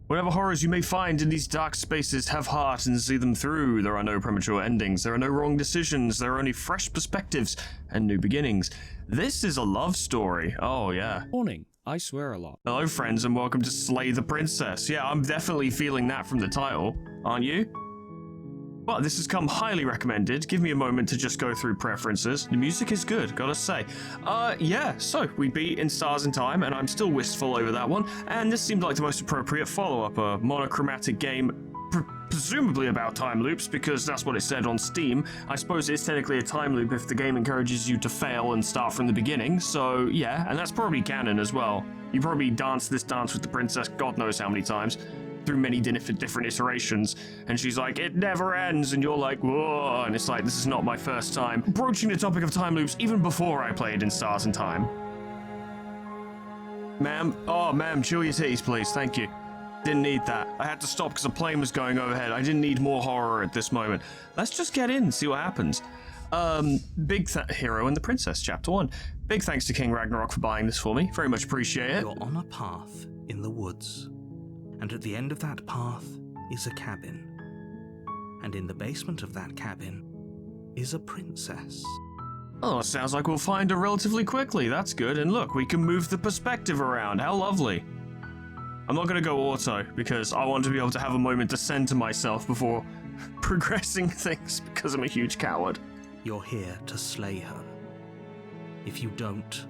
Whatever horrors you may find in these dark spaces, have heart and see them through. There are no premature endings, there are no wrong decisions, there are only fresh perspectives and new beginnings. This is a love story. Oh, yeah. Warning, I swear a lot. Hello, friends, and welcome to Slay the Princess. Yeah, I'm definitely feeling that from the title, aren't you? Well, this has come highly recommended. Give me a moment to just go through preferences. The music is good, gotta say. Yeah, so we beat In Stars in Time, and I'm still wistful over that one, and this seemed like the most appropriate follow-up, a monochromatic game, presumably about time loops, because that's what it said on Steam. I suppose it's technically a time loop if the game encourages you to fail and start from the beginning, so yeah, and that's probably canon as well. You probably danced this dance with the princess God knows how many times, through many different iterations, and she's like, it never ends, and you're like, whoa, and it's like, this is not my first time broaching the topic of time loops even before I played In Stars in Time. Ma'am, chill your titties, please, thank you. Didn't need that. I had to stop because a plane was going overhead. I didn't need more horror at this moment. Let's just get in and see what happens. Hero and the Princess, Chapter 1. Big thanks to King Ragnarok for buying this for me. Very much appreciate it. You're on a path in the woods. And at the end of that path is a cabin. And in the basement of that cabin is a princess. Oh, sounds like we'll find her relatively quickly. That's good. And look, we can move the perspective around. How lovely. I'm not going to go auto because I want to be able to have a moment to center myself before progressing things because I'm a huge coward. You're here to slay her. If you don't,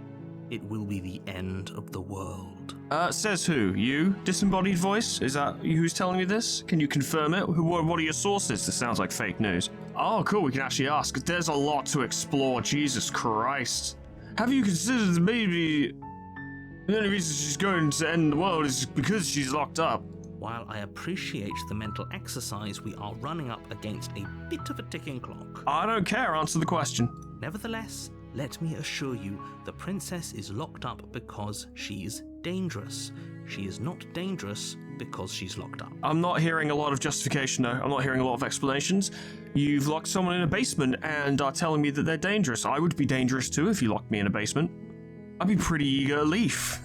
it will be the end of the world. Says who? You? Disembodied voice? Is that you who's telling me this? Can you confirm it? What are your sources? This sounds like fake news. Oh, cool, we can actually ask. There's a lot to explore, Jesus Christ. Have you considered that maybe the only reason she's going to end the world is because she's locked up? While I appreciate the mental exercise, we are running up against a bit of a ticking clock. I don't care, answer the question. Nevertheless, let me assure you, the princess is locked up because she's dangerous. She is not dangerous because she's locked up. I'm not hearing a lot of justification, though. I'm not hearing a lot of explanations. You've locked someone in a basement and are telling me that they're dangerous. I would be dangerous too if you locked me in a basement. I'd be pretty eager to leave.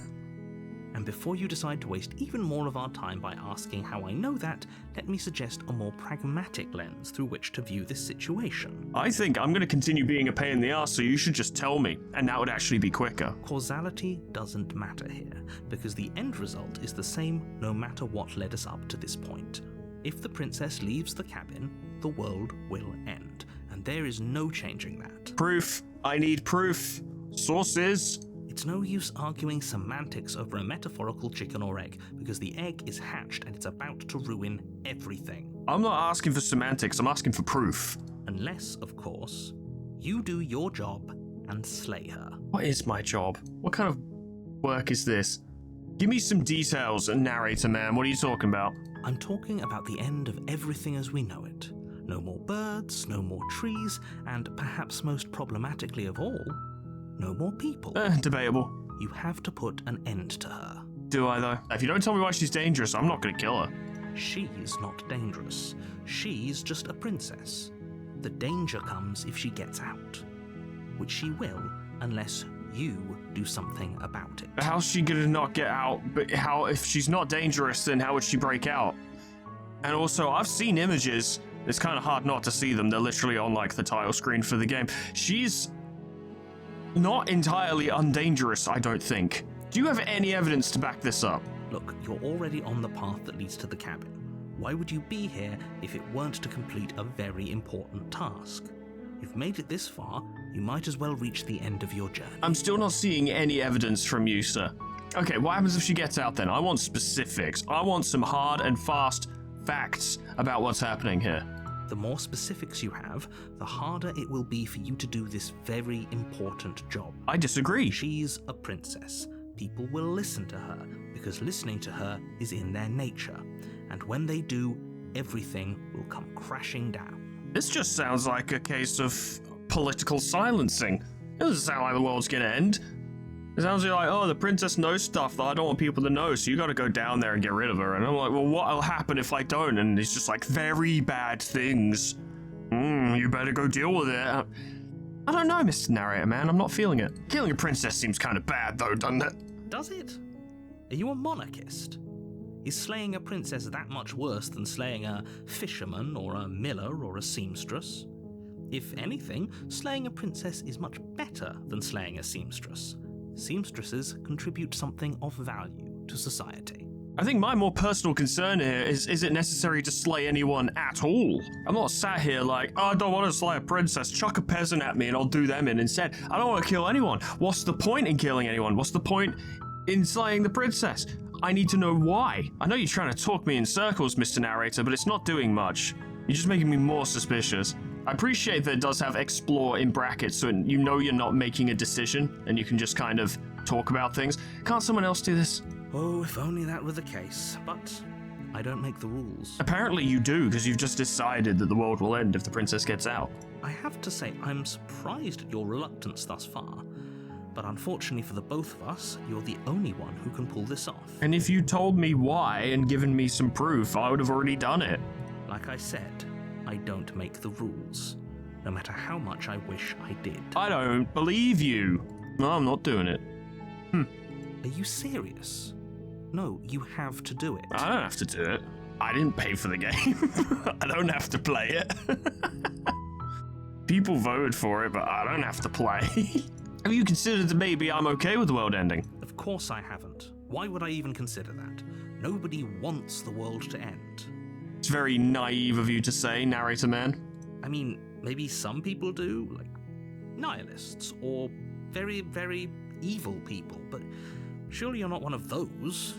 And before you decide to waste even more of our time by asking how I know that, let me suggest a more pragmatic lens through which to view this situation. I think I'm going to continue being a pain in the ass, so you should just tell me, and that would actually be quicker. Causality doesn't matter here, because the end result is the same no matter what led us up to this point. If the princess leaves the cabin, the world will end, and there is no changing that. Proof. I need proof. Sources. It's no use arguing semantics over a metaphorical chicken or egg, because the egg is hatched and it's about to ruin everything. I'm not asking for semantics, I'm asking for proof. Unless, of course, you do your job and slay her. What is my job? What kind of work is this? Give me some details, narrator man. What are you talking about? I'm talking about the end of everything as we know it. No more birds, no more trees, and perhaps most problematically of all, no more people. Debatable. You have to put an end to her. Do I, though? If you don't tell me why she's dangerous, I'm not going to kill her. She's not dangerous. She's just a princess. The danger comes if she gets out. Which she will, unless you do something about it. How's she going to not get out? But how, if she's not dangerous, then how would she break out? And also, I've seen images. It's kind of hard not to see them. They're literally on, like, the title screen for the game. She's not entirely undangerous, I don't think. Do you have any evidence to back this up? Look, you're already on the path that leads to the cabin. Why would you be here if it weren't to complete a very important task? You've made it this far, you might as well reach the end of your journey. I'm still not seeing any evidence from you, sir. Okay, what happens if she gets out then? I want specifics. I want some hard and fast facts about what's happening here. The more specifics you have, the harder it will be for you to do this very important job. I disagree. She's a princess. People will listen to her, because listening to her is in their nature. And when they do, everything will come crashing down. This just sounds like a case of political silencing. It doesn't sound like the world's gonna end. It sounds like, oh, the princess knows stuff that I don't want people to know, so you gotta go down there and get rid of her. And I'm like, well, what'll happen if I don't? And it's just like, very bad things. You better go deal with it. I don't know, Mr. Narrator, man. I'm not feeling it. Killing a princess seems kind of bad, though, doesn't it? Does it? Are you a monarchist? Is slaying a princess that much worse than slaying a fisherman or a miller or a seamstress? If anything, slaying a princess is much better than slaying a seamstress. Seamstresses contribute something of value to society. I think my more personal concern here is it necessary to slay anyone at all? I'm not sat here like, oh, I don't want to slay a princess, chuck a peasant at me and I'll do them in instead. I don't want to kill anyone. What's the point in killing anyone? What's the point in slaying the princess? I need to know why. I know you're trying to talk me in circles, Mr. Narrator, but it's not doing much. You're just making me more suspicious. I appreciate that it does have explore in brackets, so you know you're not making a decision and you can just kind of talk about things. Can't someone else do this? Oh, if only that were the case, but I don't make the rules. Apparently you do, because you've just decided that the world will end if the princess gets out. I have to say, I'm surprised at your reluctance thus far, but unfortunately for the both of us, you're the only one who can pull this off. And if you told me why and given me some proof, I would have already done it. Like I said, I don't make the rules, no matter how much I wish I did. I don't believe you. No, I'm not doing it. Are you serious? No, you have to do it. I don't have to do it. I didn't pay for the game. I don't have to play it. People voted for it, but I don't have to play. Have you considered that maybe I'm okay with the world ending? Of course I haven't. Why would I even consider that? Nobody wants the world to end. It's very naive of you to say, narrator man. I mean, maybe some people do, like nihilists, or very, very evil people, but surely you're not one of those,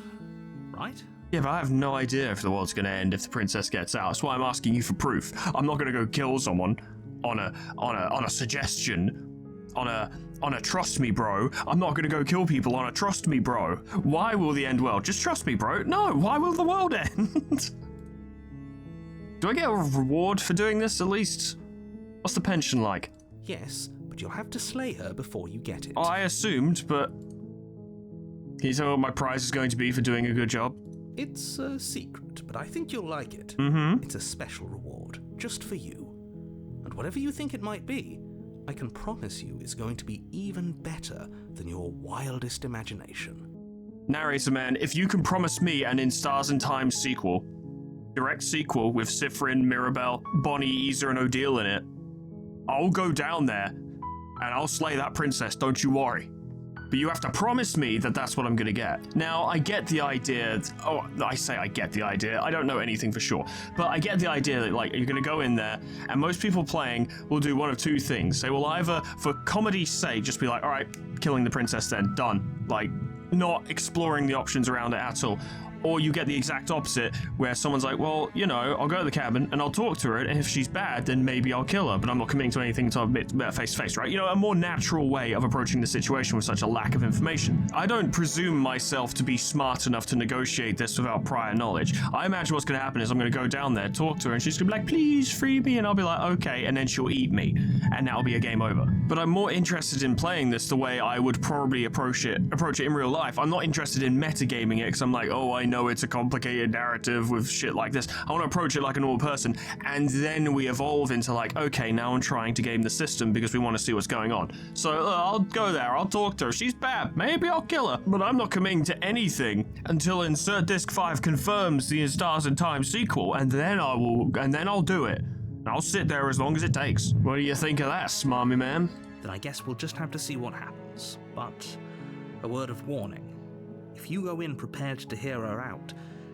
right? Yeah, but I have no idea if the world's going to end if the princess gets out. That's why I'm asking you for proof. I'm not going to go kill someone on a suggestion, on a trust me bro. I'm not going to go kill people on a trust me bro. Why will the end world? Just trust me bro. No, why will the world end? Do I get a reward for doing this at least? What's the pension like? Yes, but you'll have to slay her before you get it. Oh, I assumed, but can you tell me what my prize is going to be for doing a good job? It's a secret, but I think you'll like it. Mm-hmm. It's a special reward, just for you. And whatever you think it might be, I can promise you it's going to be even better than your wildest imagination. Narrator man, if you can promise me an In Stars and Times sequel, direct sequel with Cypherin, Mirabelle, Bonnie, Isa, and Odile in it, I'll go down there and I'll slay that princess, don't you worry. But you have to promise me that that's what I'm gonna get. Now, I get the idea, I get the idea, I don't know anything for sure, but I get the idea that, like, you're gonna go in there, and most people playing will do one of two things. They will either, for comedy's sake, just be like, alright, killing the princess then, done. Like, not exploring the options around it at all. Or you get the exact opposite, where someone's like, well, you know, I'll go to the cabin and I'll talk to her, and if she's bad, then maybe I'll kill her, but I'm not committing to anything to admit face to face, right? You know, a more natural way of approaching the situation with such a lack of information. I don't presume myself to be smart enough to negotiate this without prior knowledge. I imagine what's going to happen is I'm going to go down there, talk to her, and she's going to be like, please free me, and I'll be like, okay, and then she'll eat me, and that'll be a game over. But I'm more interested in playing this the way I would probably approach it in real life. I'm not interested in metagaming it, because I'm like, oh, I know it's a complicated narrative with shit like this. I want to approach it like a normal person, and then we evolve into like, okay, now I'm trying to game the system because we want to see what's going on. So I'll go there, I'll talk to her, she's bad, maybe I'll kill her, but I'm not committing to anything until Insert Disc 5 confirms the Stars and Time sequel, and then I'll do it. I'll sit there as long as it takes. What do you think of that, smarmy man? Then I guess we'll just have to see what happens. But a word of warning. If you go in prepared to hear her out,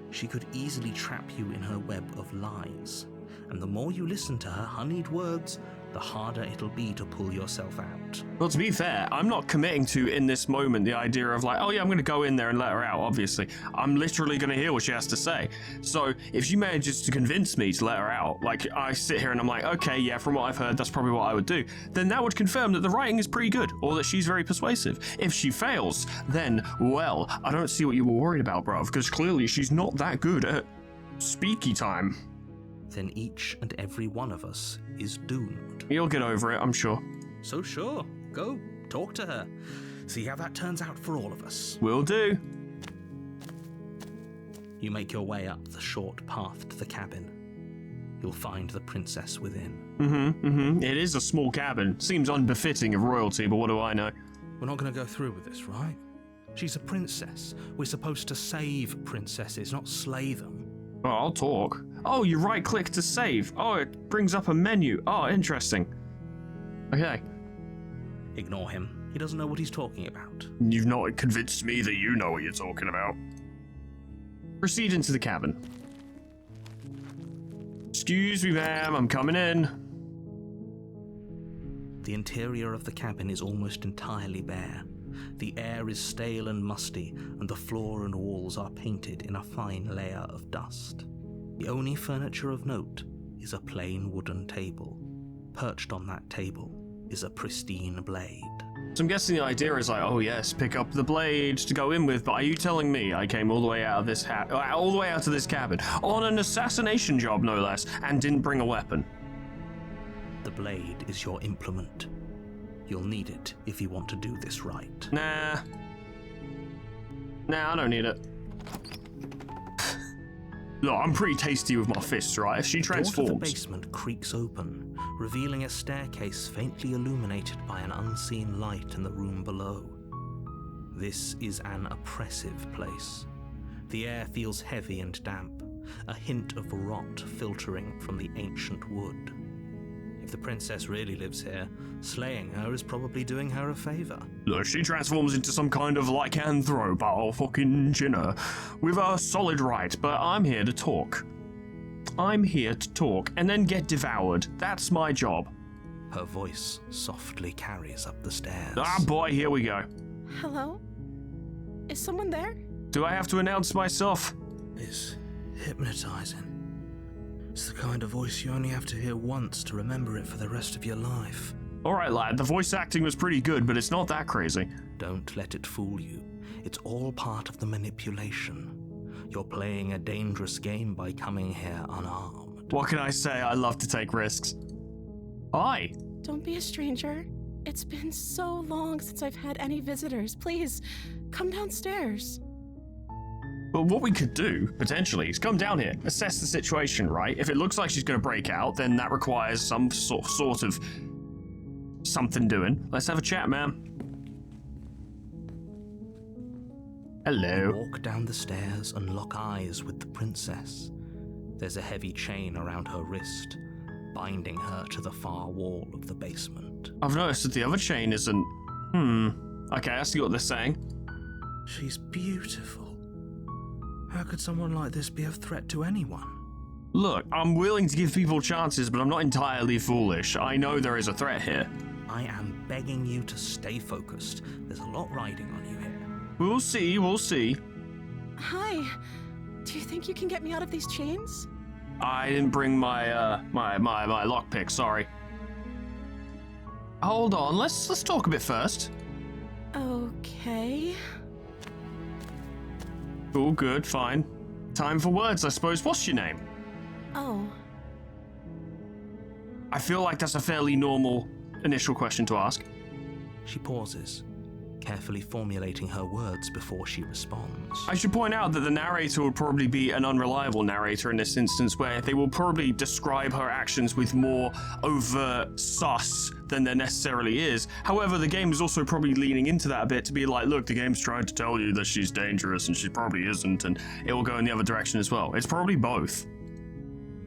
she could easily trap you in her web of lies. And the more you listen to her honeyed words, the harder it'll be to pull yourself out. Well, to be fair, I'm not committing to, in this moment, the idea of like, oh yeah, I'm going to go in there and let her out, obviously. I'm literally going to hear what she has to say. So if she manages to convince me to let her out, like I sit here and I'm like, okay, yeah, from what I've heard, that's probably what I would do, then that would confirm that the writing is pretty good, or that she's very persuasive. If she fails, then, well, I don't see what you were worried about, bruv, because clearly she's not that good at speaky time. Then each and every one of us is doomed. You'll get over it, I'm sure. So sure, go, talk to her. See how that turns out for all of us. Will do. You make your way up the short path to the cabin. You'll find the princess within. It is a small cabin. Seems unbefitting of royalty, but what do I know? We're not going to go through with this, right? She's a princess. We're supposed to save princesses, not slay them. Oh, I'll talk. Oh, you right-click to save. Oh, it brings up a menu. Oh, interesting. Okay. Ignore him. He doesn't know what he's talking about. You've not convinced me that you know what you're talking about. Proceed into the cabin. Excuse me, ma'am, I'm coming in. The interior of the cabin is almost entirely bare. The air is stale and musty, and the floor and walls are painted in a fine layer of dust. The only furniture of note is a plain wooden table. Perched on that table is a pristine blade. So I'm guessing the idea is like, oh yes, pick up the blade to go in with, but are you telling me I came all the way out of this all the way out to this cabin on an assassination job, no less, and didn't bring a weapon? The blade is your implement. You'll need it if you want to do this right. Nah, I don't need it. Look, I'm pretty tasty with my fists, right? If she transforms... The door to the basement creaks open, revealing a staircase faintly illuminated by an unseen light in the room below. This is an oppressive place. The air feels heavy and damp, a hint of rot filtering from the ancient wood. If the princess really lives here, slaying her is probably doing her a favor. Look, she transforms into some kind of lycanthrope, I'll fucking chin her with a solid right, but I'm here to talk. I'm here to talk and then get devoured. That's my job. Her voice softly carries up the stairs. Ah, boy, here we go. Hello? Is someone there? Do I have to announce myself? It's hypnotizing. It's the kind of voice you only have to hear once to remember it for the rest of your life. Alright, lad, the voice acting was pretty good, but it's not that crazy. Don't let it fool you. It's all part of the manipulation. You're playing a dangerous game by coming here unarmed. What can I say? I love to take risks. Hi. Don't be a stranger. It's been so long since I've had any visitors. Please, come downstairs. But what we could do, potentially, is come down here, assess the situation, right? If it looks like she's going to break out, then that requires some sort of something doing. Let's have a chat, ma'am. Hello. Walk down the stairs and lock eyes with the princess. There's a heavy chain around her wrist, binding her to the far wall of the basement. I've noticed that the other chain isn't... Okay, I see what they're saying. She's beautiful. How could someone like this be a threat to anyone? Look, I'm willing to give people chances, but I'm not entirely foolish. I know there is a threat here. I am begging you to stay focused. There's a lot riding on you here. We'll see. Hi. Do you think you can get me out of these chains? I didn't bring my my lockpick, sorry. Hold on, let's talk a bit first. Okay. All good, fine. Time for words, I suppose. What's your name? Oh. I feel like that's a fairly normal initial question to ask. She pauses, carefully formulating her words before she responds. I should point out that the narrator would probably be an unreliable narrator in this instance, where they will probably describe her actions with more overt sus than there necessarily is. However, the game is also probably leaning into that a bit to be like, look, the game's trying to tell you that she's dangerous and she probably isn't, and it will go in the other direction as well. It's probably both.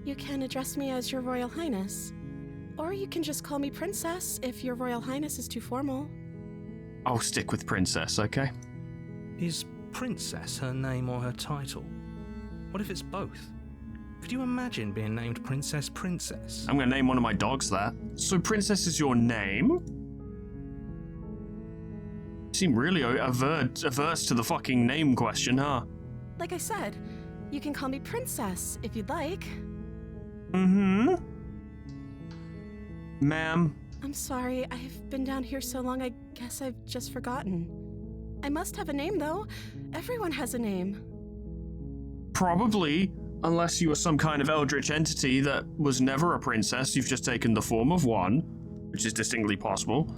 You can address me as Your Royal Highness. Or you can just call me Princess if Your Royal Highness is too formal. I'll stick with Princess, okay? Is Princess her name or her title? What if it's both? Could you imagine being named Princess? I'm gonna name one of my dogs that. So Princess is your name? You seem really averse to the fucking name question, huh? Like I said, you can call me Princess if you'd like. Ma'am. I'm sorry, I've been down here so long I guess I've just forgotten. I must have a name though. Everyone has a name. Probably, unless you are some kind of eldritch entity that was never a princess, you've just taken the form of one, which is distinctly possible.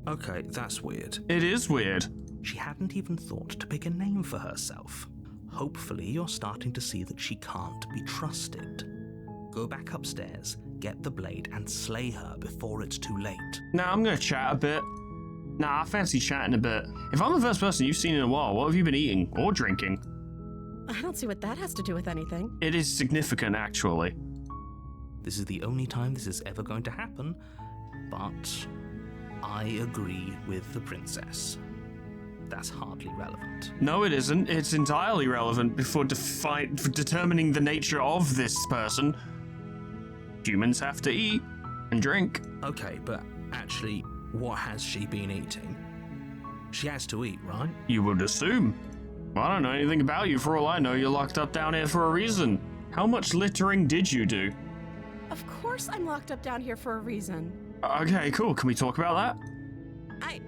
Okay, that's weird. It is weird. She hadn't even thought to pick a name for herself. Hopefully you're starting to see that she can't be trusted. Go back upstairs, get the blade, and slay her before it's too late. Now I'm gonna chat a bit. Nah, I fancy chatting a bit. If I'm the first person you've seen in a while, what have you been eating or drinking? I don't see what that has to do with anything. It is significant, actually. This is the only time this is ever going to happen, but I agree with the princess. That's hardly relevant. No, it isn't. It's entirely relevant for determining the nature of this person. Humans have to eat and drink. Okay, but actually, what has she been eating? She has to eat, right? You would assume. I don't know anything about you. For all I know, you're locked up down here for a reason. How much littering did you do? Of course I'm locked up down here for a reason. Okay, cool. Can we talk about that? I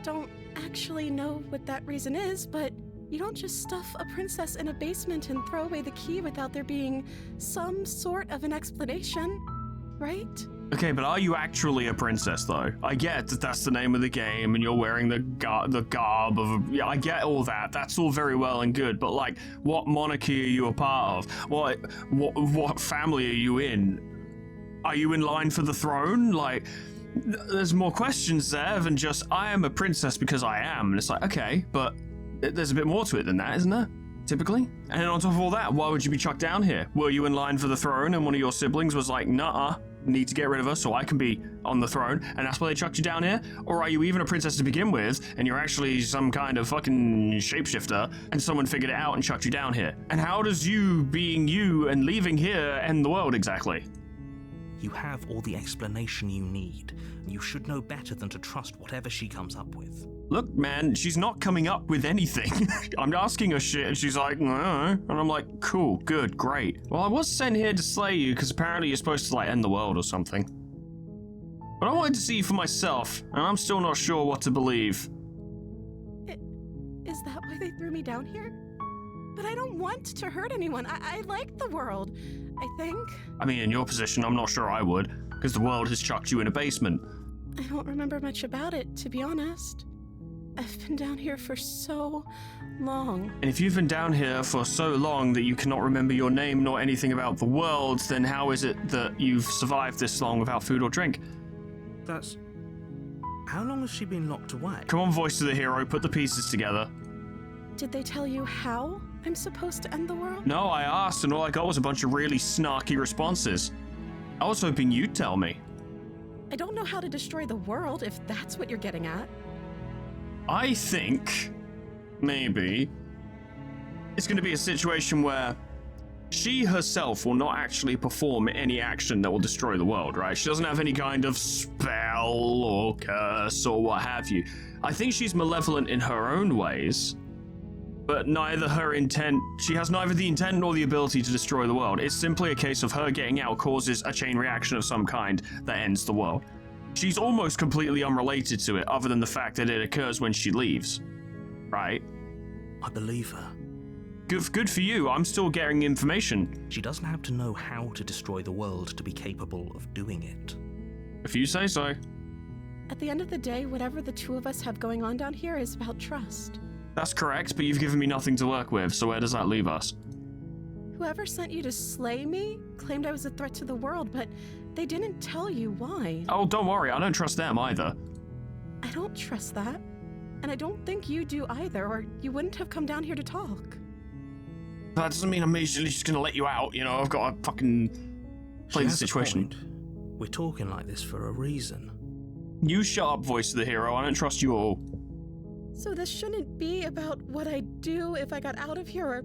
don't actually know what that reason is, but you don't just stuff a princess in a basement and throw away the key without there being some sort of an explanation, right? Okay, but are you actually a princess, though? I get that that's the name of the game, and you're wearing the garb of a... Yeah, I get all that. That's all very well and good, but, like, what monarchy are you a part of? What family are you in? Are you in line for the throne? Like, there's more questions there than just, I am a princess because I am. And it's like, okay, but there's a bit more to it than that, isn't there? Typically. And then on top of all that, why would you be chucked down here? Were you in line for the throne and one of your siblings was like, nah, need to get rid of her so I can be on the throne, and that's why they chucked you down here? Or are you even a princess to begin with, and you're actually some kind of fucking shapeshifter, and someone figured it out and chucked you down here? And how does you being you and leaving here end the world exactly? You have all the explanation you need, and you should know better than to trust whatever she comes up with. Look, man, she's not coming up with anything. I'm asking her shit, and she's like, no. And I'm like, cool, good, great. Well, I was sent here to slay you, because apparently you're supposed to, like, end the world or something. But I wanted to see you for myself, and I'm still not sure what to believe. Is that why they threw me down here? But I don't want to hurt anyone. I like the world, I think. I mean, in your position, I'm not sure I would, because the world has chucked you in a basement. I don't remember much about it, to be honest. I've been down here for so long. And if you've been down here for so long that you cannot remember your name nor anything about the world, then how is it that you've survived this long without food or drink? That's... How long has she been locked away? Come on, voice of the hero, put the pieces together. Did they tell you how I'm supposed to end the world? No, I asked, and all I got was a bunch of really snarky responses. I was hoping you'd tell me. I don't know how to destroy the world, if that's what you're getting at. I think, maybe, it's going to be a situation where she herself will not actually perform any action that will destroy the world, right? She doesn't have any kind of spell or curse or what have you. I think she's malevolent in her own ways, but she has neither the intent nor the ability to destroy the world. It's simply a case of her getting out causes a chain reaction of some kind that ends the world. She's almost completely unrelated to it, other than the fact that it occurs when she leaves. Right? I believe her. Good for you. I'm still getting information. She doesn't have to know how to destroy the world to be capable of doing it. If you say so. At the end of the day, whatever the two of us have going on down here is about trust. That's correct, but you've given me nothing to work with, so where does that leave us? Whoever sent you to slay me claimed I was a threat to the world, but they didn't tell you why. Oh, don't worry, I don't trust them either. I don't trust that. And I don't think you do either, or you wouldn't have come down here to talk. That doesn't mean I'm immediately just gonna let you out, you know, I've got to fucking play the situation. We're talking like this for a reason. You shut up, voice of the hero, I don't trust you all. So this shouldn't be about what I'd do if I got out of here, or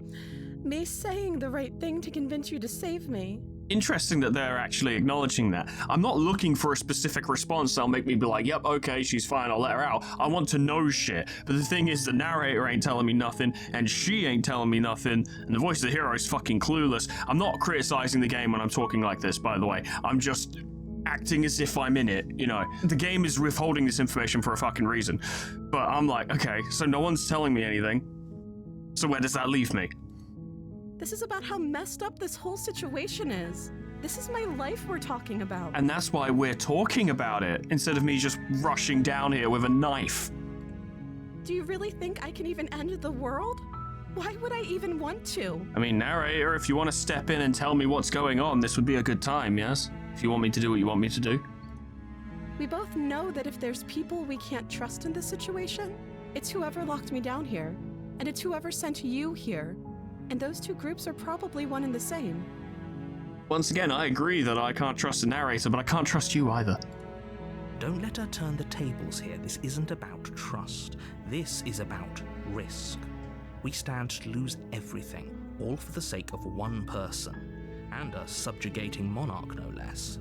me saying the right thing to convince you to save me. Interesting that they're actually acknowledging that. I'm not looking for a specific response that'll make me be like, yep, okay, she's fine, I'll let her out. I want to know shit. But the thing is, the narrator ain't telling me nothing, and she ain't telling me nothing, and the voice of the hero is fucking clueless. I'm not criticizing the game when I'm talking like this, by the way. I'm just acting as if I'm in it, you know. The game is withholding this information for a fucking reason. But I'm like, okay, so no one's telling me anything. So where does that leave me? This is about how messed up this whole situation is. This is my life we're talking about. And that's why we're talking about it, instead of me just rushing down here with a knife. Do you really think I can even end the world? Why would I even want to? I mean, narrator, if you want to step in and tell me what's going on, this would be a good time, yes? If you want me to do what you want me to do. We both know that if there's people we can't trust in this situation, it's whoever locked me down here, and it's whoever sent you here. And those two groups are probably one and the same. Once again, I agree that I can't trust the narrator, but I can't trust you either. Don't let her turn the tables here. This isn't about trust. This is about risk. We stand to lose everything, all for the sake of one person, and a subjugating monarch, no less.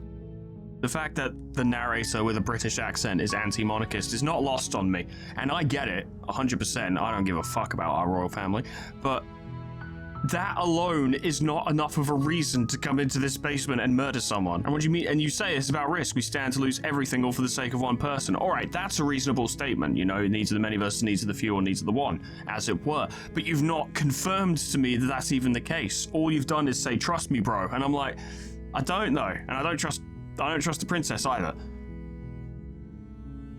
The fact that the narrator with a British accent is anti-monarchist is not lost on me, and I get it, 100%, I don't give a fuck about our royal family, but that alone is not enough of a reason to come into this basement and murder someone. And what do you mean? And you say it's about risk. We stand to lose everything all for the sake of one person. All right, that's a reasonable statement. You know, needs of the many versus needs of the few or needs of the one, as it were. But you've not confirmed to me that that's even the case. All you've done is say, trust me, bro. And I'm like, I don't know. And I don't trust the princess either.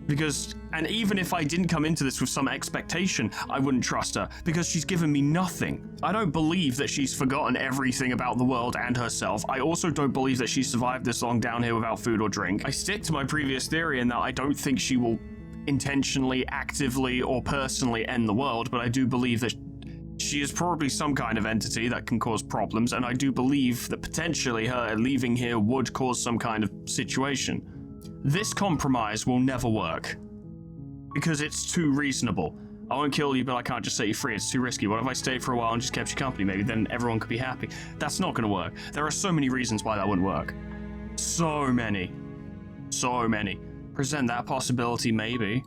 Because, and even if I didn't come into this with some expectation, I wouldn't trust her, because she's given me nothing. I don't believe that she's forgotten everything about the world and herself. I also don't believe that she survived this long down here without food or drink. I stick to my previous theory in that I don't think she will intentionally, actively, or personally end the world, but I do believe that she is probably some kind of entity that can cause problems, and I do believe that potentially her leaving here would cause some kind of situation. This compromise will never work, because it's too reasonable. I won't kill you, but I can't just set you free. It's too risky. What if I stayed for a while and just kept you company? Maybe then everyone could be happy. That's not going to work. There are so many reasons why that wouldn't work. So many. So many. Present that possibility, maybe.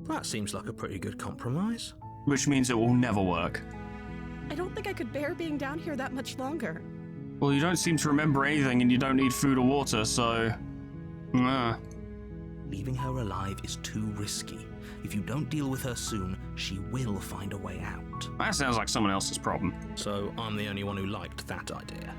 That seems like a pretty good compromise. Which means it will never work. I don't think I could bear being down here that much longer. Well, you don't seem to remember anything, and you don't need food or water, so... Leaving her alive is too risky. If you don't deal with her soon, she will find a way out. That sounds like someone else's problem. So I'm the only one who liked that idea.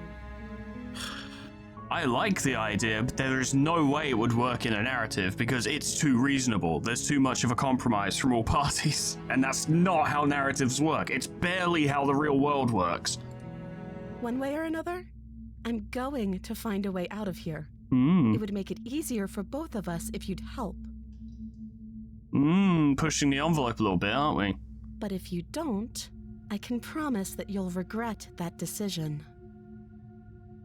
I like the idea, but there is no way it would work in a narrative because it's too reasonable. There's too much of a compromise from all parties. And that's not how narratives work. It's barely how the real world works. One way or another, I'm going to find a way out of here. It would make it easier for both of us if you'd help. Pushing the envelope a little bit, aren't we? But if you don't, I can promise that you'll regret that decision.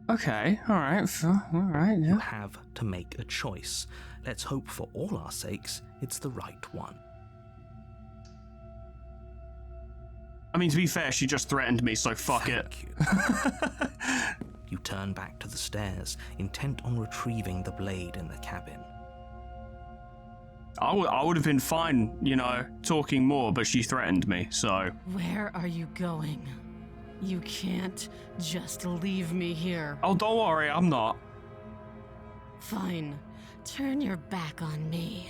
Okay, alright, yeah. You have to make a choice. Let's hope for all our sakes it's the right one. I mean, to be fair, she just threatened me, so fuck Thank it. You. You turn back to the stairs, intent on retrieving the blade in the cabin. I would have been fine, you know, talking more, but she threatened me, so... Where are you going? You can't just leave me here. Oh, don't worry, I'm not. Fine. Turn your back on me.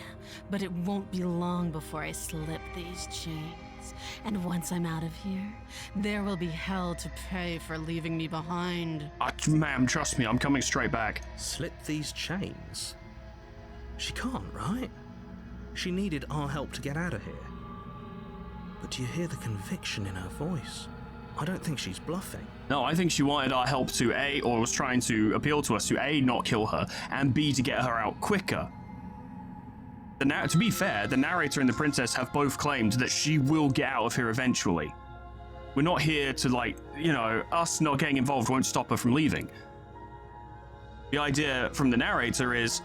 But it won't be long before I slip these chains. And once I'm out of here, there will be hell to pay for leaving me behind. Ma'am, trust me, I'm coming straight back. Slip these chains? She can't, right? She needed our help to get out of here. But do you hear the conviction in her voice? I don't think she's bluffing. No, I think she wanted our help to A, or was trying to appeal to us to A, not kill her, and B, to get her out quicker. To be fair, the narrator and the princess have both claimed that she will get out of here eventually. We're not here to, like, you know, us not getting involved won't stop her from leaving. The idea from the narrator is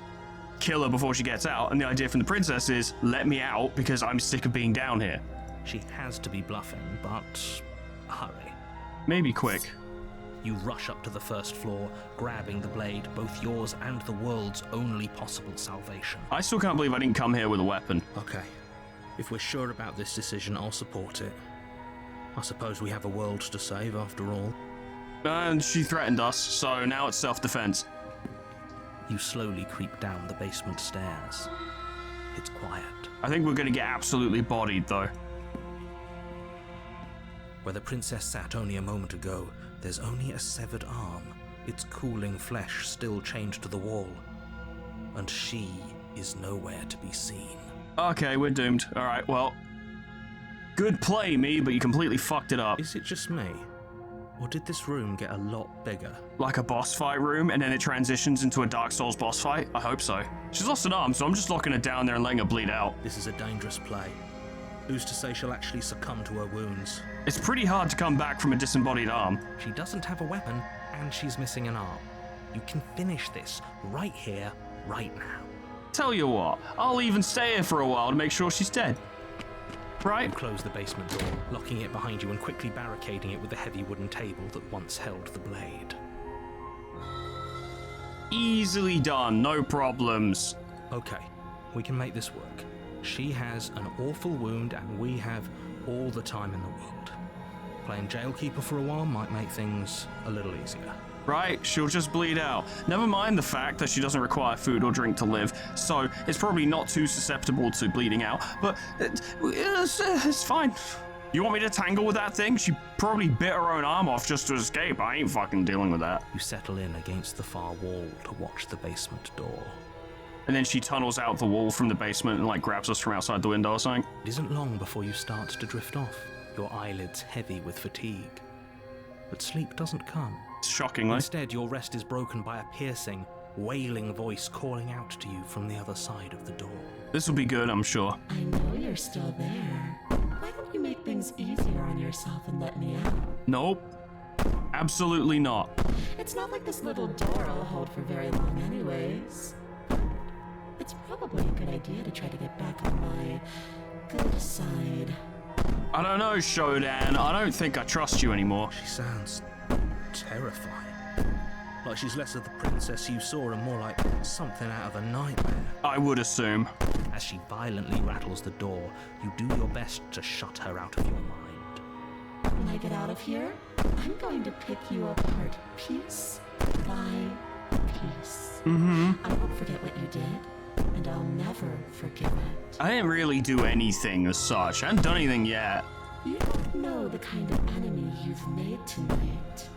kill her before she gets out, and the idea from the princess is let me out because I'm sick of being down here. She has to be bluffing, but hurry. Maybe quick. You rush up to the first floor, grabbing the blade, both yours and the world's only possible salvation. I still can't believe I didn't come here with a weapon. Okay. If we're sure about this decision, I'll support it. I suppose we have a world to save after all. And she threatened us, so now it's self-defense. You slowly creep down the basement stairs. It's quiet. I think we're gonna get absolutely bodied, though. Where the princess sat only a moment ago, there's only a severed arm, its cooling flesh still chained to the wall. And she is nowhere to be seen. Okay, we're doomed. Alright, well. Good play, me, but you completely fucked it up. Is it just me? Or did this room get a lot bigger? Like a boss fight room, and then it transitions into a Dark Souls boss fight? I hope so. She's lost an arm, so I'm just locking her down there and letting her bleed out. This is a dangerous play. Who's to say she'll actually succumb to her wounds? It's pretty hard to come back from a disembodied arm. She doesn't have a weapon, and she's missing an arm. You can finish this right here, right now. Tell you what, I'll even stay here for a while to make sure she's dead. Right? You close the basement door, locking it behind you and quickly barricading it with the heavy wooden table that once held the blade. Easily done, no problems. Okay, we can make this work. She has an awful wound and we have all the time in the world. Playing jailkeeper for a while might make things a little easier. Right, she'll just bleed out. Never mind the fact that she doesn't require food or drink to live, so it's probably not too susceptible to bleeding out, but it's fine. You want me to tangle with that thing? She probably bit her own arm off just to escape. I ain't fucking dealing with that. You settle in against the far wall to watch the basement door. And then she tunnels out the wall from the basement and grabs us from outside the window or something. It isn't long before you start to drift off, your eyelids heavy with fatigue. But sleep doesn't come. Shockingly. Instead, your rest is broken by a piercing, wailing voice calling out to you from the other side of the door. This will be good, I'm sure. I know you're still there. Why don't you make things easier on yourself and let me out? Nope. Absolutely not. It's not like this little door will hold for very long anyways. It's probably a good idea to try to get back on my good side. I don't know, Shodan. I don't think I trust you anymore. She sounds terrifying. Like she's less of the princess you saw and more like something out of a nightmare. I would assume. As she violently rattles the door, you do your best to shut her out of your mind. When I get out of here, I'm going to pick you apart piece by piece. I won't forget what you did, and I'll never forgive it. I didn't really do anything as such. I haven't done anything yet. You don't know the kind of enemy you've made tonight.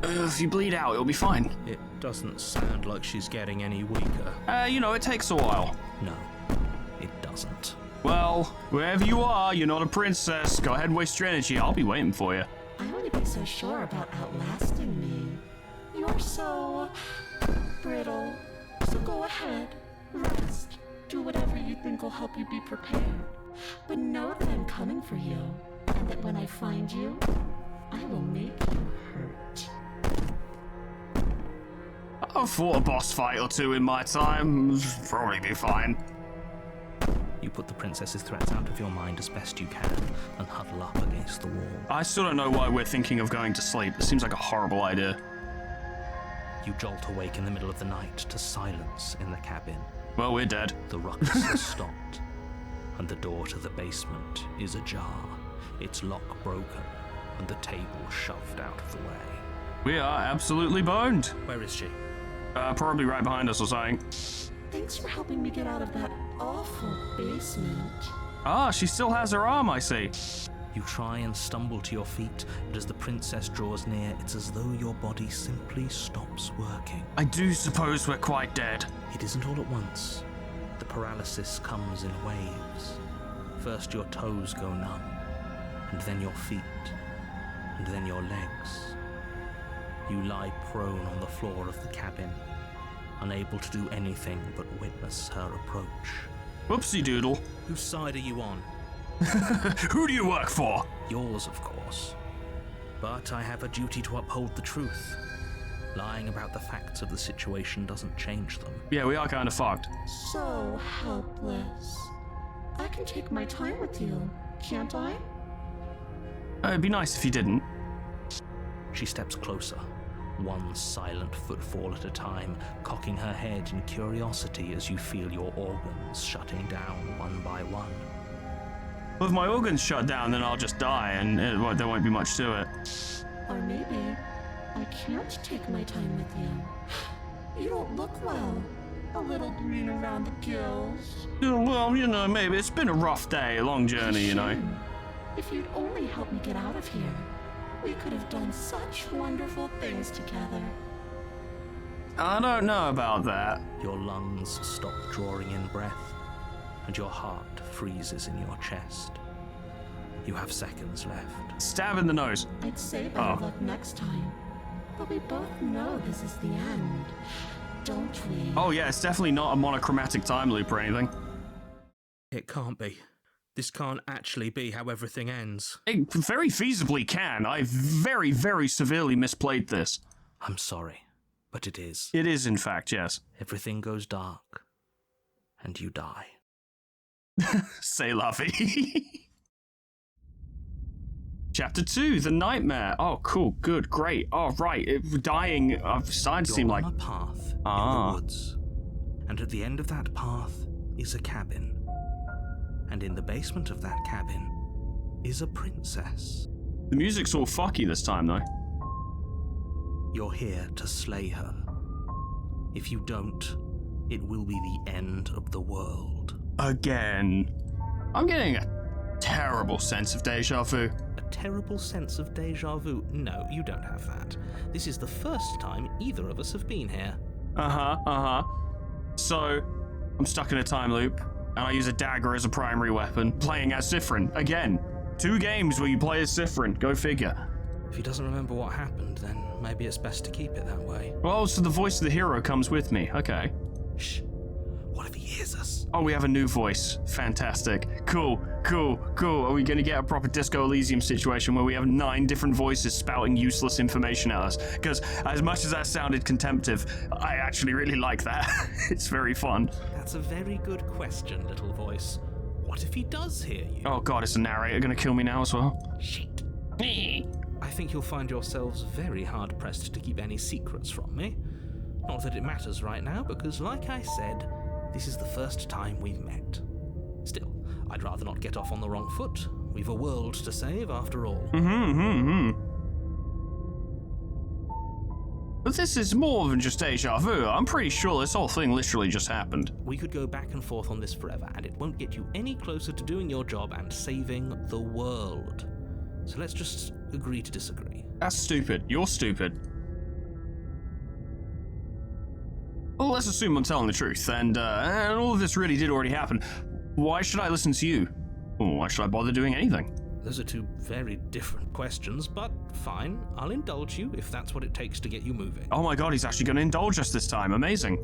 If you bleed out, it'll be fine. It doesn't sound like she's getting any weaker. It takes a while. No, it doesn't. Well, wherever you are, you're not a princess. Go ahead and waste your energy. I'll be waiting for you. I wouldn't be so sure about outlasting me. You're so brittle. So go ahead, rest. Do whatever you think will help you be prepared. But know that I'm coming for you, and that when I find you, I will make you hurt. I've fought a boss fight or two in my time. Probably be fine. You put the princess's threats out of your mind as best you can and huddle up against the wall. I still don't know why we're thinking of going to sleep. It seems like a horrible idea. You jolt awake in the middle of the night to silence in the cabin. Well, we're dead. The ruckus has stopped, and the door to the basement is ajar, its lock broken, and the table shoved out of the way. We are absolutely boned. Where is she? Probably right behind us or something. Thanks for helping me get out of that awful basement. Ah, she still has her arm, I see. You try and stumble to your feet, but as the princess draws near, it's as though your body simply stops working. I do suppose we're quite dead. It isn't all at once. The paralysis comes in waves. First your toes go numb, and then your feet, and then your legs. You lie prone on the floor of the cabin, unable to do anything but witness her approach. Whoopsie doodle. Whose side are you on? Who do you work for? Yours, of course. But I have a duty to uphold the truth. Lying about the facts of the situation doesn't change them. Yeah, we are kind of fucked. So helpless. I can take my time with you, can't I? It'd be nice if you didn't. She steps closer, one silent footfall at a time, cocking her head in curiosity as you feel your organs shutting down one by one. Well, if my organs shut down, then I'll just die, and there won't be much to it. Or maybe I can't take my time with you. You don't look well. A little green around the gills. Well, maybe. It's been a rough day, a long journey, Shame. If you'd only help me get out of here, we could have done such wonderful things together. I don't know about that. Your lungs stop drawing in breath, and your heart freezes in your chest. You have seconds left. Stab in the nose. I'd say better luck next time. But we both know this is the end, don't we? Oh yeah, it's definitely not a monochromatic time loop or anything. It can't be. This can't actually be how everything ends. It very feasibly can. I very, very severely misplayed this. I'm sorry, but it is. It is, in fact, yes. Everything goes dark, and you die. C'est la vie. Chapter 2, The Nightmare. Oh, cool, good, great. Oh, right, dying, I've started to seem like... You're on a path in the woods, and at the end of that path is a cabin. And in the basement of that cabin is a princess. The music's all fucky this time, though. You're here to slay her. If you don't, it will be the end of the world. Again. I'm getting a terrible sense of deja vu. A terrible sense of deja vu? No, you don't have that. This is the first time either of us have been here. So, I'm stuck in a time loop, and I use a dagger as a primary weapon, playing as Sifrin. Again, 2 games where you play as Sifrin. Go figure. If he doesn't remember what happened, then maybe it's best to keep it that way. Well, so the voice of the hero comes with me. Okay. Shh. What if he hears us? Oh, we have a new voice. Fantastic. Cool. Are we going to get a proper Disco Elysium situation where we have 9 different voices spouting useless information at us? Because as much as that sounded contemptive, I actually really like that. It's very fun. That's a very good question, little voice. What if he does hear you? Oh god, is the narrator going to kill me now as well? Shit. I think you'll find yourselves very hard-pressed to keep any secrets from me. Not that it matters right now, because like I said, this is the first time we've met. Still, I'd rather not get off on the wrong foot. We've a world to save, after all. But this is more than just deja vu. I'm pretty sure this whole thing literally just happened. We could go back and forth on this forever, and it won't get you any closer to doing your job and saving the world. So let's just agree to disagree. That's stupid. You're stupid. Well, let's assume I'm telling the truth, and all of this really did already happen. Why should I listen to you? Or why should I bother doing anything? Those are 2 very different questions, but fine, I'll indulge you if that's what it takes to get you moving. Oh my god, he's actually going to indulge us this time. Amazing.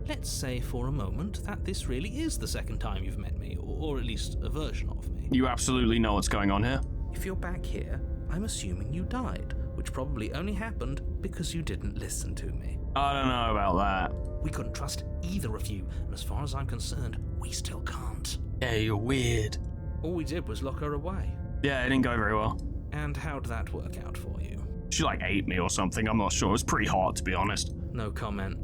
Let's say for a moment that this really is the second time you've met me, or at least a version of me. You absolutely know what's going on here. If you're back here, I'm assuming you died, which probably only happened because you didn't listen to me. I don't know about that. We couldn't trust either of you, and as far as I'm concerned, we still can't. Yeah, you're weird. All we did was lock her away. Yeah, it didn't go very well. And how'd that work out for you? She ate me or something, I'm not sure. It was pretty hot, to be honest. No comment.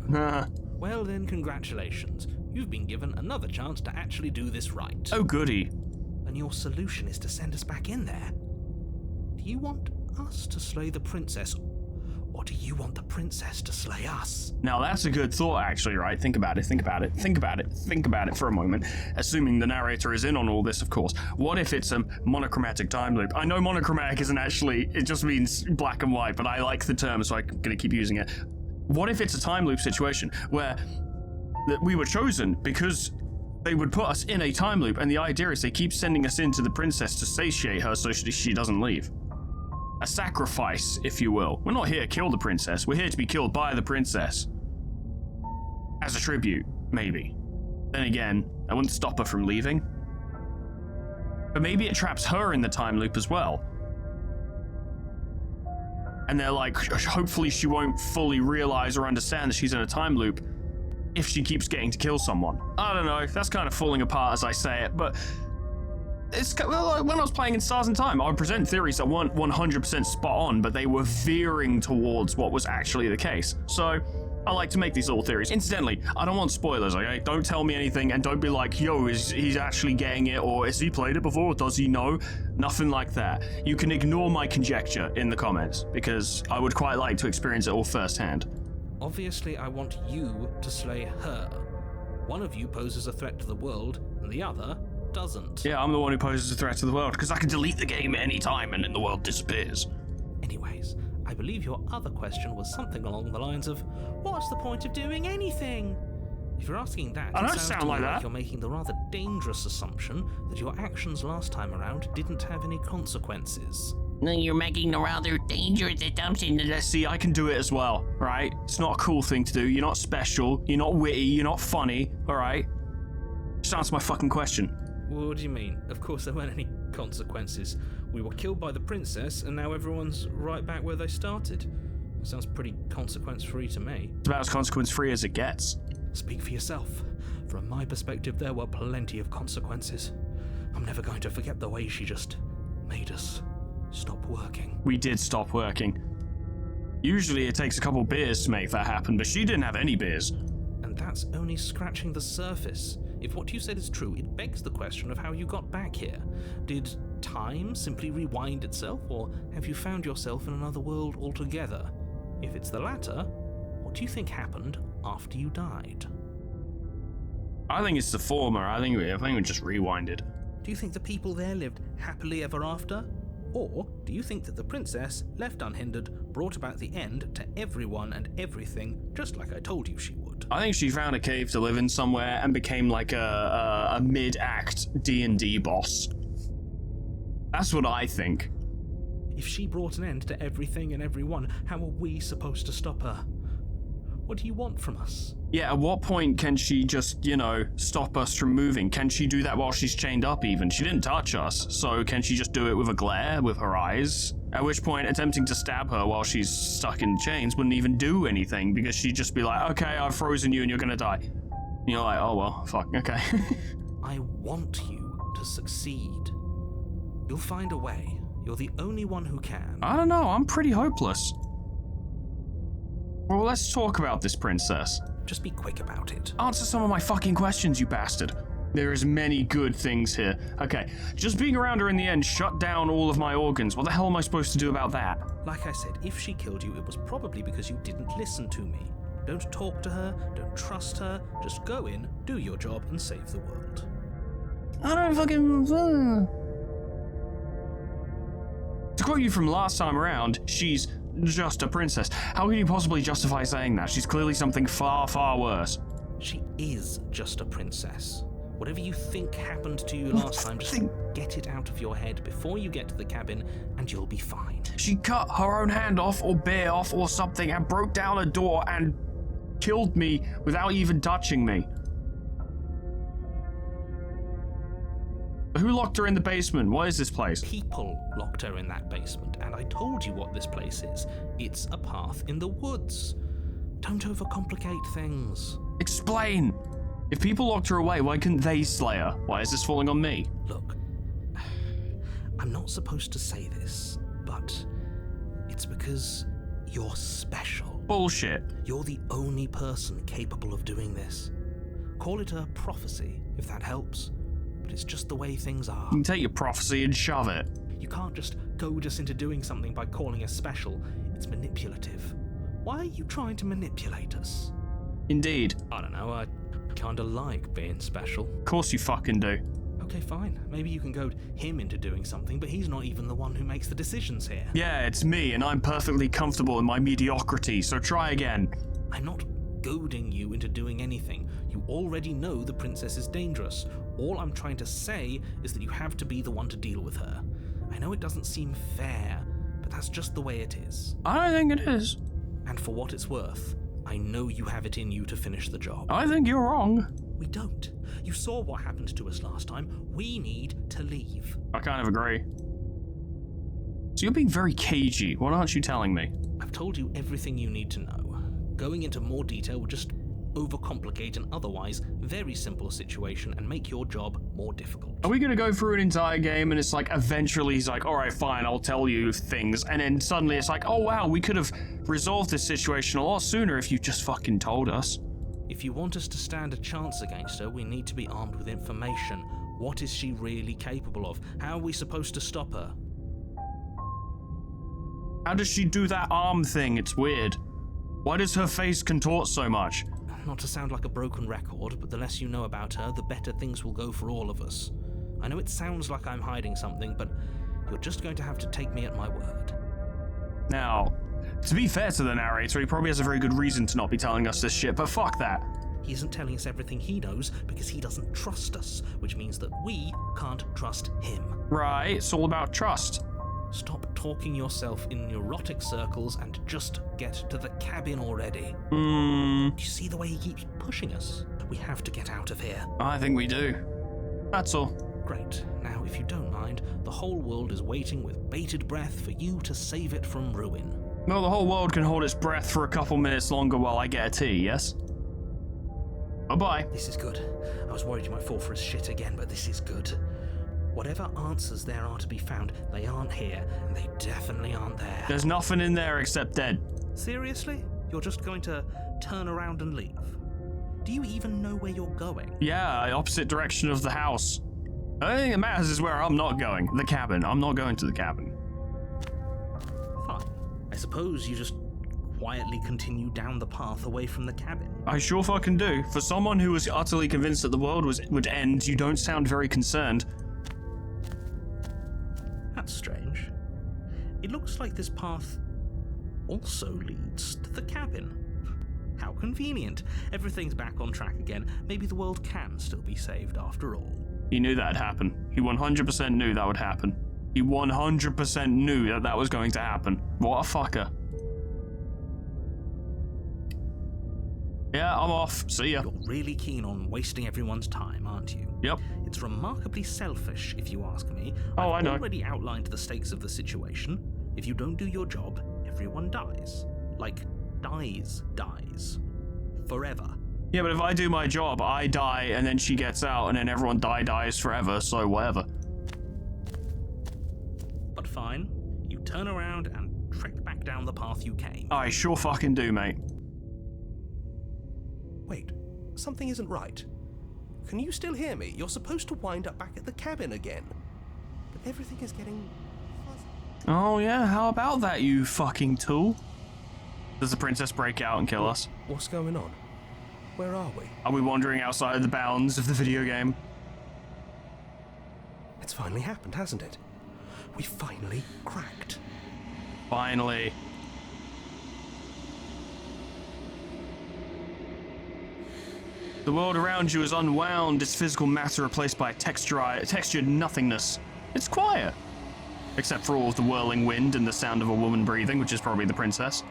Well then, congratulations. You've been given another chance to actually do this right. Oh goody. And your solution is to send us back in there. Do you want us to slay the princess, or do you want the princess to slay us? Now that's a good thought, actually, right? Think about it for a moment. Assuming the narrator is in on all this, of course. What if it's a monochromatic time loop? I know monochromatic isn't actually, it just means black and white, but I like the term, so I'm gonna keep using it. What if it's a time loop situation where we were chosen because they would put us in a time loop, and the idea is they keep sending us into the princess to satiate her so she doesn't leave. A sacrifice, if you will. We're not here to kill the princess, we're here to be killed by the princess. As a tribute, maybe. Then again, that wouldn't stop her from leaving. But maybe it traps her in the time loop as well. And they're like, hopefully she won't fully realize or understand that she's in a time loop if she keeps getting to kill someone. I don't know, that's kind of falling apart as I say it, but it's when I was playing in Stars in Time, I would present theories that weren't 100% spot on, but they were veering towards what was actually the case. So I like to make these little theories. Incidentally, I don't want spoilers, okay? Don't tell me anything, and don't be like, yo, is he actually getting it, or has he played it before, does he know? Nothing like that. You can ignore my conjecture in the comments, because I would quite like to experience it all firsthand. Obviously, I want you to slay her. One of you poses a threat to the world, and the other doesn't. Yeah, I'm the one who poses a threat to the world, because I can delete the game at any time and then the world disappears. Anyways, I believe your other question was something along the lines of, what's the point of doing anything? If you're asking that, I don't it sounds sound to me like that. you're making the rather dangerous assumption that your actions last time around didn't have any consequences. No, you're making the rather dangerous assumption that See, I can do it as well, right? It's not a cool thing to do. You're not special. You're not witty. You're not funny, all right? Just answer my fucking question. What do you mean? Of course there weren't any consequences. We were killed by the princess, and now everyone's right back where they started. Sounds pretty consequence-free to me. It's about as consequence-free as it gets. Speak for yourself. From my perspective, there were plenty of consequences. I'm never going to forget the way she just made us stop working. We did stop working. Usually it takes a couple beers to make that happen, but she didn't have any beers. And that's only scratching the surface. If what you said is true, it begs the question of how you got back here. Did time simply rewind itself, or have you found yourself in another world altogether? If it's the latter, what do you think happened after you died? I think it's the former. I think we just rewinded. Do you think the people there lived happily ever after? Or do you think that the princess, left unhindered, brought about the end to everyone and everything, just like I told you she would? I think she found a cave to live in somewhere and became like a mid-act D&D boss. That's what I think. If she brought an end to everything and everyone, how are we supposed to stop her? What do you want from us? Yeah, at what point can she just, stop us from moving? Can she do that while she's chained up even? She didn't touch us, so can she just do it with a glare, with her eyes? At which point, attempting to stab her while she's stuck in chains wouldn't even do anything, because she'd just be like, okay, I've frozen you and you're gonna die. And you're like, oh well, fuck, okay. I want you to succeed. You'll find a way. You're the only one who can. I don't know, I'm pretty hopeless. Well, let's talk about this princess. Just be quick about it. Answer some of my fucking questions, you bastard. There is many good things here. Okay, just being around her in the end shut down all of my organs. What the hell am I supposed to do about that? Like I said, if she killed you, it was probably because you didn't listen to me. Don't talk to her, don't trust her, just go in, do your job, and save the world. I don't fucking... To quote you from last time around, she's just a princess. How can you possibly justify saying that? She's clearly something far, far worse. She is just a princess. Whatever you think happened to you last time, just get it out of your head before you get to the cabin, and you'll be fine. She cut her own hand off, or bear off, or something, and broke down a door and killed me without even touching me. Who locked her in the basement? What is this place? People locked her in that basement, and I told you what this place is. It's a path in the woods. Don't overcomplicate things. Explain! If people locked her away, why couldn't they slay her? Why is this falling on me? Look, I'm not supposed to say this, but it's because you're special. Bullshit. You're the only person capable of doing this. Call it a prophecy, if that helps. But it's just the way things are. You can take your prophecy and shove it. You can't just goad us into doing something by calling us special. It's manipulative. Why are you trying to manipulate us? Indeed. I don't know, I kinda like being special. Of course you fucking do. Okay, fine. Maybe you can goad him into doing something, but he's not even the one who makes the decisions here. Yeah, it's me, and I'm perfectly comfortable in my mediocrity, so try again. I'm not goading you into doing anything. You already know the princess is dangerous. All I'm trying to say is that you have to be the one to deal with her. I know it doesn't seem fair, but that's just the way it is. I don't think it is. And for what it's worth, I know you have it in you to finish the job. I think you're wrong. We don't. You saw what happened to us last time. We need to leave. I kind of agree. So you're being very cagey. What aren't you telling me? I've told you everything you need to know. Going into more detail would just overcomplicate an otherwise very simple situation and make your job more difficult. Are we gonna go through an entire game and it's like eventually he's like, alright, fine, I'll tell you things, and then suddenly it's like, oh wow, we could have resolved this situation a lot sooner if you just fucking told us. If you want us to stand a chance against her, we need to be armed with information. What is she really capable of? How are we supposed to stop her? How does she do that arm thing? It's weird. Why does her face contort so much? Not to sound like a broken record, but the less you know about her, the better things will go for all of us. I know it sounds like I'm hiding something, but you're just going to have to take me at my word. Now, to be fair to the narrator, he probably has a very good reason to not be telling us this shit, but fuck that. He isn't telling us everything he knows because he doesn't trust us, which means that we can't trust him. Right, it's all about trust. Stop talking yourself in neurotic circles and just get to the cabin already. Do you see the way he keeps pushing us? We have to get out of here. I think we do. That's all. Great. Now, if you don't mind, the whole world is waiting with bated breath for you to save it from ruin. Well, the whole world can hold its breath for a couple minutes longer while I get a tea, yes? Bye-bye. This is good. I was worried you might fall for his shit again, but this is good. Whatever answers there are to be found, they aren't here, and they definitely aren't there. There's nothing in there except dead. Seriously? You're just going to turn around and leave? Do you even know where you're going? Yeah, opposite direction of the house. The only thing that matters is where I'm not going. The cabin. I'm not going to the cabin. Fine. I suppose you just quietly continue down the path away from the cabin. I sure fucking do. For someone who was utterly convinced that the world would end, you don't sound very concerned. That's strange. It looks like this path also leads to the cabin. How convenient. Everything's back on track again. Maybe the world can still be saved after all. He knew that'd happen. He 100% knew that would happen. He 100% knew that that was going to happen. What a fucker. Yeah, I'm off. See ya. You're really keen on wasting everyone's time, aren't you? Yep. It's remarkably selfish, if you ask me. Oh, I know. I've already outlined the stakes of the situation. If you don't do your job, everyone dies. Like, dies. Forever. Yeah, but if I do my job, I die, and then she gets out, and then everyone dies forever, so whatever. But fine. You turn around and trek back down the path you came. I sure fucking do, mate. Wait, something isn't right. Can you still hear me? You're supposed to wind up back at the cabin again. But everything is getting fuzzy. Oh yeah, how about that, you fucking tool? Does the princess break out and kill us? What's going on? Where are we? Are we wandering outside the bounds of the video game? It's finally happened, hasn't it? We finally cracked. Finally. The world around you is unwound, its physical matter replaced by textured nothingness. It's quiet. Except for all of the whirling wind and the sound of a woman breathing, which is probably the princess.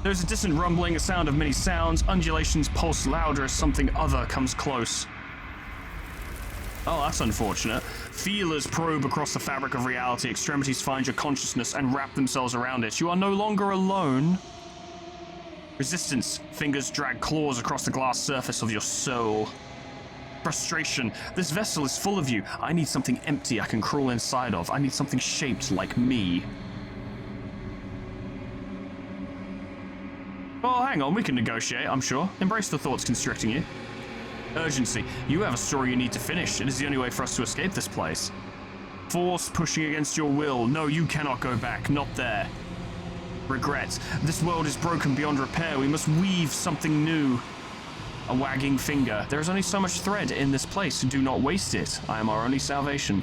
There's a distant rumbling, a sound of many sounds, undulations pulse louder as something other comes close. Oh, that's unfortunate. Feelers probe across the fabric of reality, extremities find your consciousness and wrap themselves around it. You are no longer alone. Resistance. Fingers drag claws across the glass surface of your soul. Frustration. This vessel is full of you. I need something empty I can crawl inside of. I need something shaped like me. Well, hang on. We can negotiate, I'm sure. Embrace the thoughts constricting you. Urgency. You have a story you need to finish. It is the only way for us to escape this place. Force pushing against your will. No, you cannot go back. Not there. Regret. This world is broken beyond repair. We must weave something new. A wagging finger. There is only so much thread in this place. Do not waste it. I am our only salvation.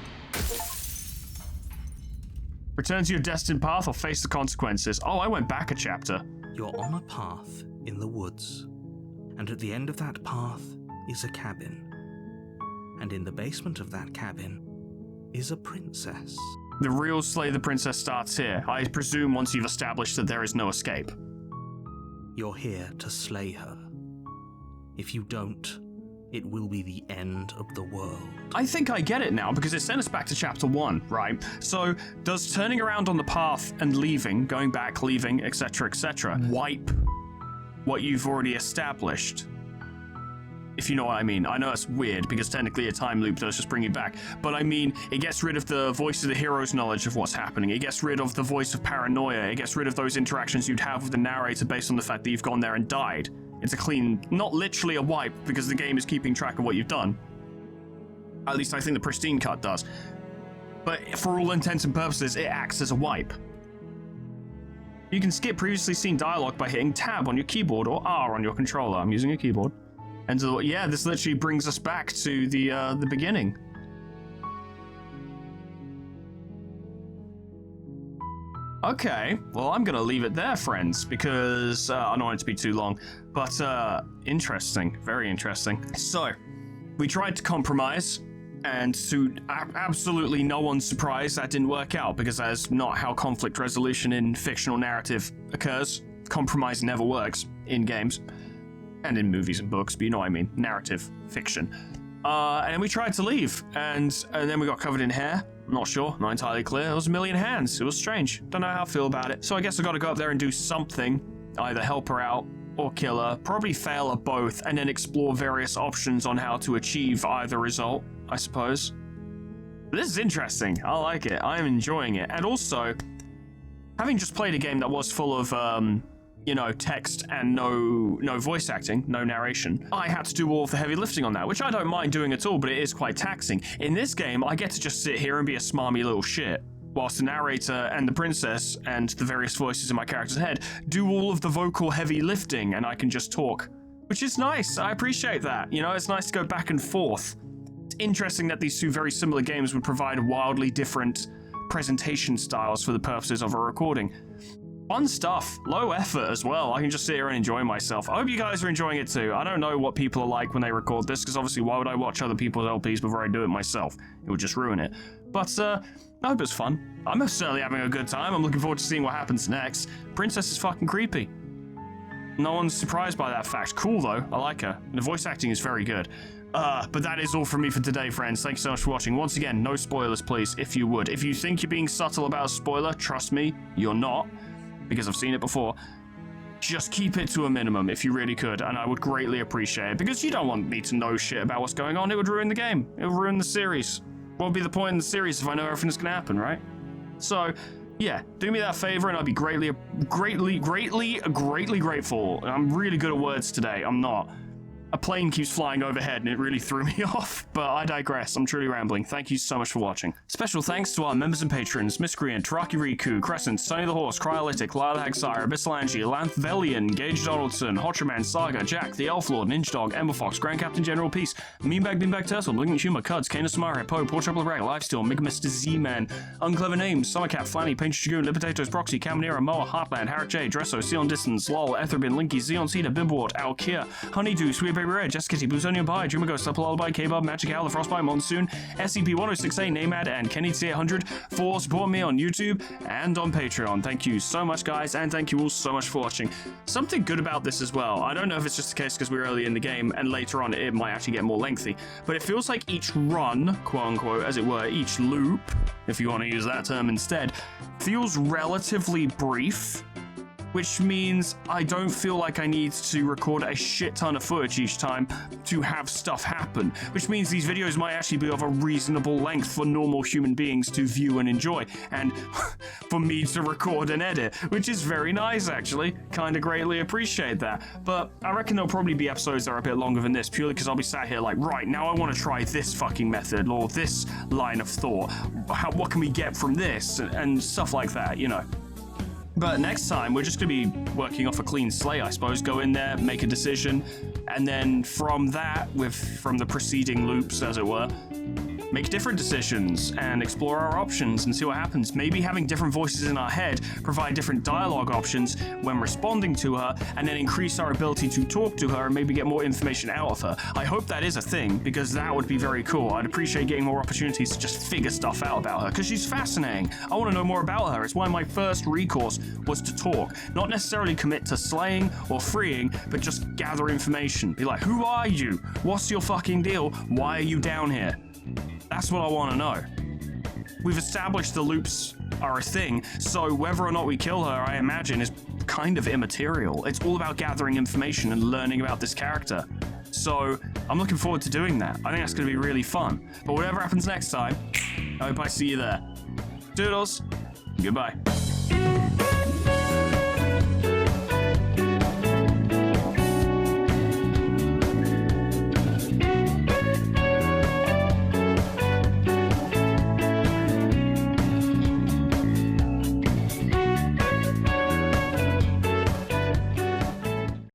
Return to your destined path or face the consequences. Oh, I went back a chapter. You're on a path in the woods. And at the end of that path is a cabin. And in the basement of that cabin is a princess. The real Slay the Princess starts here. I presume once you've established that there is no escape. You're here to slay her. If you don't, it will be the end of the world. I think I get it now, because it sent us back to chapter 1, right? So, does turning around on the path and leaving, going back, leaving, etc., wipe what you've already established? If you know what I mean. I know that's weird, because technically a time loop does just bring you back. But I mean, it gets rid of the voice of the hero's knowledge of what's happening. It gets rid of the voice of paranoia. It gets rid of those interactions you'd have with the narrator based on the fact that you've gone there and died. It's a clean, not literally a wipe, because the game is keeping track of what you've done. At least I think the pristine cut does. But for all intents and purposes, it acts as a wipe. You can skip previously seen dialogue by hitting tab on your keyboard or R on your controller. I'm using a keyboard. And so, yeah, this literally brings us back to the beginning. Okay, well, I'm going to leave it there, friends, because I don't want it to be too long. But interesting, very interesting. So, we tried to compromise, and to absolutely no one's surprise, that didn't work out, because that is not how conflict resolution in fictional narrative occurs. Compromise never works in games, and in movies and books, but you know what I mean, narrative, fiction. And we tried to leave, and then we got covered in hair. Not sure, not entirely clear. It was a million hands. It was strange. Don't know how I feel about it. So I guess I gotta go up there and do something. Either help her out or kill her. Probably fail at both, and then explore various options on how to achieve either result, I suppose. But this is interesting. I like it. I'm enjoying it. And also, having just played a game that was full of, text and no voice acting, no narration, I had to do all of the heavy lifting on that, which I don't mind doing at all, but it is quite taxing. In this game, I get to just sit here and be a smarmy little shit, whilst the narrator and the princess and the various voices in my character's head do all of the vocal heavy lifting, and I can just talk, which is nice. I appreciate that. It's nice to go back and forth. It's interesting that these two very similar games would provide wildly different presentation styles for the purposes of a recording. Fun stuff, low effort as well. I can just sit here and enjoy myself. I hope you guys are enjoying it too. I don't know what people are like when they record this, because obviously why would I watch other people's LPs before I do it myself? It would just ruin it. But I hope it's fun. I'm certainly having a good time. I'm looking forward to seeing what happens next. Princess is fucking creepy. No one's surprised by that fact. Cool though, I like her. The voice acting is very good. But that is all from me for today, friends. Thanks so much for watching. Once again, no spoilers, please, if you would. If you think you're being subtle about a spoiler, trust me, you're not, because I've seen it before. Just keep it to a minimum if you really could, and I would greatly appreciate it, because you don't want me to know shit about what's going on. It would ruin the game. It would ruin the series. What would be the point in the series if I know everything that's gonna happen, right? So, yeah, do me that favor, and I'd be greatly grateful. I'm really good at words today. I'm not. A plane keeps flying overhead and it really threw me off, but I digress. I'm truly rambling. Thank you so much for watching. Special thanks to our members and patrons: Miscreant, Taraki Riku, Crescent, Sonny the Horse, Cryolytic, Lyle Hagsire, Abyssalangi, Lanthvelian, Gage Donaldson, Hotcherman, Saga, Jack, the Elf Lord, Ninja Dog, Ember Fox, Grand Captain General Peace, Beanbag Turtle, Malignant Humor, Cuds, Kana Samara, Poe, Poor Trouble Rag, Lifesteal, Mig Mr. Z-Man, Unclever Names, Summercat, Flanny, Painted Dragoon, Libertators, Proxy, Caminera, Moa, Heartland, Harrick J, Dresso, Sion Distance, Lol, Etherbin, Linky, Xeon Cedar, Bibwart, Alkia, Honeydew, Sweet Baby Red, Jessica T, Plutonium Pie, Dreamago, Supple Lullaby, K-Bob, Magic Owl, The Frostbite, Monsoon, SCP-1068, Namad, and Kenny-T800 for supporting me on YouTube and on Patreon. Thank you so much, guys, and thank you all so much for watching. Something good about this as well, I don't know if it's just the case because we're early in the game and later on it might actually get more lengthy, but it feels like each run, quote-unquote, as it were, each loop, if you want to use that term instead, feels relatively brief, which means I don't feel like I need to record a shit ton of footage each time to have stuff happen, which means these videos might actually be of a reasonable length for normal human beings to view and enjoy, and for me to record and edit, which is very nice, actually. Kinda greatly appreciate that. But I reckon there'll probably be episodes that are a bit longer than this, purely because I'll be sat here like, right, now I want to try this fucking method, or this line of thought. What can we get from this? And stuff like that, you know. But next time, we're just going to be working off a clean slate, I suppose. Go in there, make a decision, and then from that, from the preceding loops, as it were, make different decisions and explore our options and see what happens. Maybe having different voices in our head provide different dialogue options when responding to her, and then increase our ability to talk to her and maybe get more information out of her. I hope that is a thing, because that would be very cool. I'd appreciate getting more opportunities to just figure stuff out about her, because she's fascinating. I want to know more about her. It's why my first recourse was to talk. Not necessarily commit to slaying or freeing, but just gather information. Be like, who are you? What's your fucking deal? Why are you down here? That's what I want to know. We've established the loops are a thing, so whether or not we kill her, I imagine, is kind of immaterial. It's all about gathering information and learning about this character. So I'm looking forward to doing that. I think that's going to be really fun. But whatever happens next time, I hope I see you there. Doodles. Goodbye.